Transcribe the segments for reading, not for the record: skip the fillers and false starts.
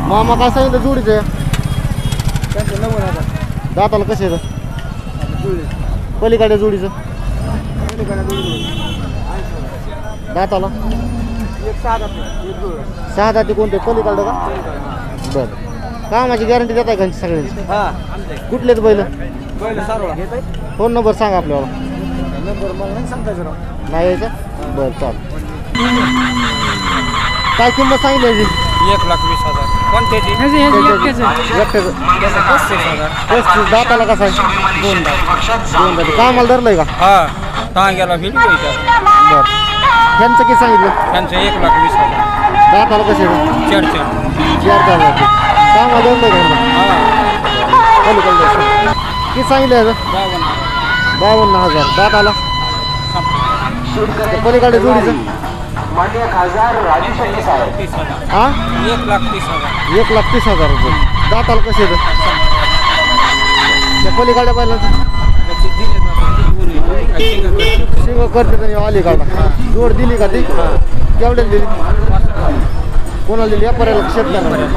मामा काय सांगितलं जोडीचं? त्यांचं 90,000. दाताला कसे आहे? पलीकडे जोडीचं दाताला एक 6 दात, एक जुळ. 6 दाती कोणते पलीकडे का? बरं. कामाची गॅरंटी देत आहे का सगळ्यांची? हां. कुठलेच बैल? पहिलं सारवळा. घेत आहे? फोन नंबर सांगा आपल्याला. नंबर मला नाही सांगता येणार. नाही यायचा? बरं चालेल. काय किंमत सांगितली याची? 1,20,000. कोणत्याची? एकट्याचं 35,000. दाताला कसा आहे? 2 दात. कामाला धरलंय का? हा टांग्याला व्हिडिओ येतात. बरं. ह्यांचं किती सांगितलं? त्यांचं 1,20,000. दाताला कसे आहे? 4 4,000. कामाला धरलंय का? हा पलीकडे किती सांगितलं याचं? 52,000. दाताला पलीकडे जोडीचं? 1,30,000. हां 1,30,000. 1,30,000 रुपये. दाताला कसे आहेत? त्या पलीकडे बैलाचं शिंग करते त्यांनी अलीकडा. जोड दिली का ती? केवढ्याला दिली? कोणाला दिली? व्यापाऱ्याला शेतकऱ्याला? बरं.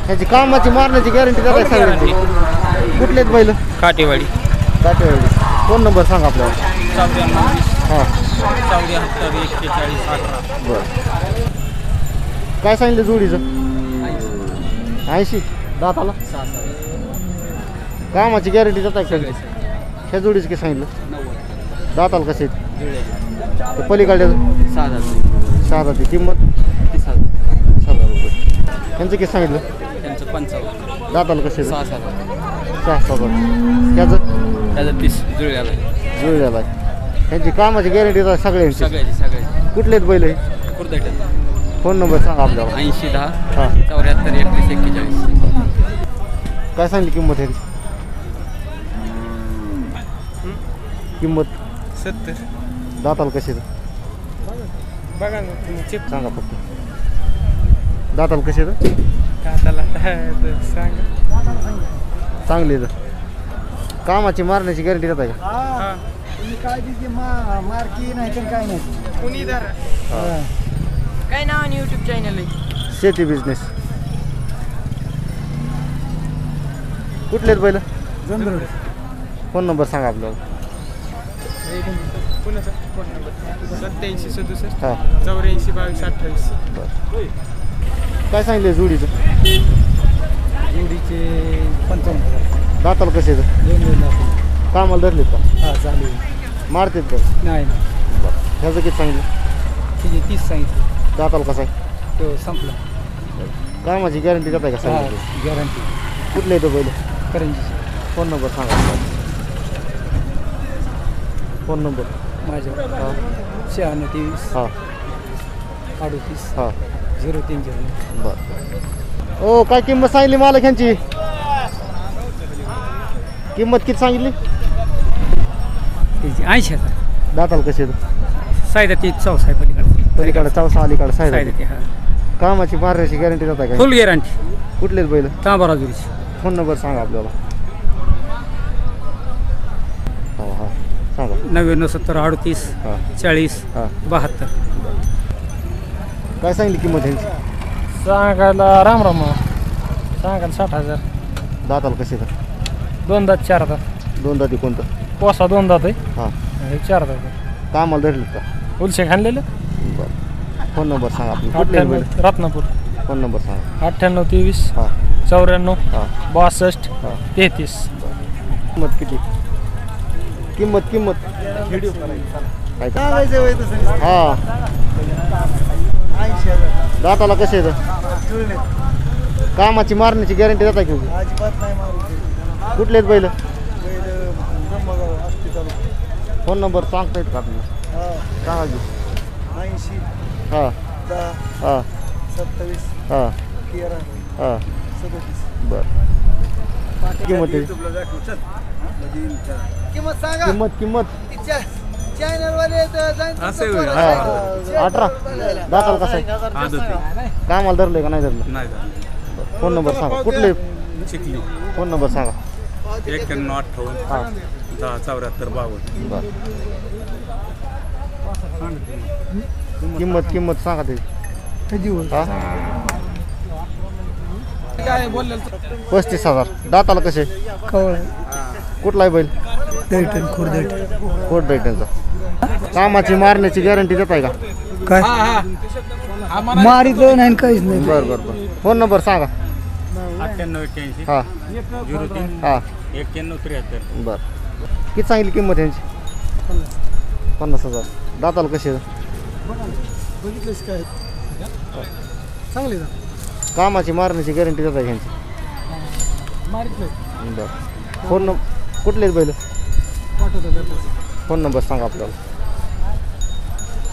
ह्याची कामाची मारण्याची गॅरंटी देत आहे सगळ्यांची. कुठलेच बैल? काटेवाडी. काटेवाडी. फोन नंबर सांगा आपल्याला. 94 हां 74 41 18. बरं. काय सांगितलं जोडीचं? 80. दाताला कामाची गॅरंटी देत आहे का? ह्या जोडीचं किती सांगितलं? 90. दाताला कसे आहेत? पलीकडे 6 दाती. किंमत 30,000. 30,000 रुपये. ह्यांचं किती सांगितलं? त्यांचं 55. दाताला कसे आहेत? 6,000. 6,000. ह्याचं त्याचं 30 जुळल्याला. जुळलेला आहे. ह्यांची कामाची गॅरंटी देत आहे सगळ्यांची. सगळ्याची. कुठलेच बैल आहे? कुर्दैटात. फोन नंबर सांगा आपल्याला. 80 10 हां 74 31 41. काय सांगली किंमत ह्याची? किंमत 70. दाताला कसे आहेत? बघा ना तुम्ही चेक सांगा फक्त. दाताला कसे आहेत? काताला सांगा. चांगली आहेत. कामाची मारण्याची गॅरंटी देत आहे का? काय तिची मार्की नाही तर काय नाही. कुणी धरा. हां. काय नाव आणि यूट्यूब चॅनल आहे? शेती बिझनेस. कुठलेच बैल? जंद्रोड. फोन नंबर सांगा आपल्याला. कोणाचा फोन नंबर? 87 67 हां 84 22 28. बरं. काय सांगितलं जोडीचं? जोडीचे 55,000. दाताला कसे आहेत? 2 दात. कामाला धरलेत का? हा चालू. मारतात का? नाही बरं. ह्याचं किती सांगितलं? तिचे 30 सांगितलं. दाताला कसा आहे? तो संपला. कामाची गॅरंटी देत आहे का? सांगितलं. गॅरंटी. कुठले येतो बैल? करंजी. फोन नंबर सांगा. Phone number. माझ्या हां 96 हां 38 हां 030. बरं. ओ काय किंमत सांगितली मालक ह्यांची? किंमत किती सांगितली? 80,000. दाताला कसे आहेत? सायदा 30 चौसा आहे पलीकडे. पलीकडे चौसा अलीकडे सायदा साईड. ते हा. कामाची मारण्याची गॅरंटी देत आहे का? फुल गॅरंटी. कुठलेच बैल? तांबा राजुरीची. फोन नंबर सांगा आपल्याला. हां हां सांगा. 99 70 38 हां 40 हां 72. काय सांगितली किंमत ह्यांची? सांगायला राम सांगायला 60,000. दाताला कसे आहेत? 2 दात 4 दात. 2 दाती कोणतं? पोसा 2 दात आहे. हां हे 4 दात. कामाला धरलेत का? उलशे खाल्लेलं. बरं. फोन नंबर सांगा आपली. कुठले बैल? 98 रत्नापूर. फोन नंबर सांगा. 98 23 हां 94 हां 62 हां 33. किंमत किती? किंमत काय का? हां दाताला कसे आहेत? कामाची मारण्याची गॅरंटी देत आहे की? कुठलेच बैल? फोन नंबर सांगता येत का आपल्याला? सांगा की. 80 हां 10 हां 27 हां 13 हां 37. बरं. किंमत आहे? किंमत चॅनलवाले हां 18. दाताला कसं आहे? कामाला धरलं का नाही धरलं? नाही फोन नंबर सांगा. कुठले? चिखली. फोन नंबर सांगा. 91 हां 58 10 74 52. बरं. किंमत सांगा ते. हां काय बोललेलं 35,000. दाताला कसे? कवळ कुठला आहे बैल? दैठण खुर्दैठ कोट दैट्यांचा. कामाची मारण्याची गॅरंटी देत आहे का? काय मारित नाही काहीच नाही. बरं बरं बरं. फोन नंबर सांगा. 9881 हां 03 हां 9173. बरं. किती सांगितली किंमत यांची? 50,000. दाताला कसे? बघितलंच काय चांगले कामाची मारण्याची गॅरंटी देत आहे ह्यांची. मारित नाही बरं. फोन कुठले बैल? पाठवतो फोन नंबर सांगा आपल्याला.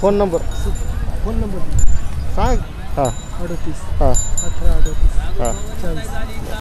फोन नंबर फोन नंबर सांग. हां 38 हां 18 38 हां. 40.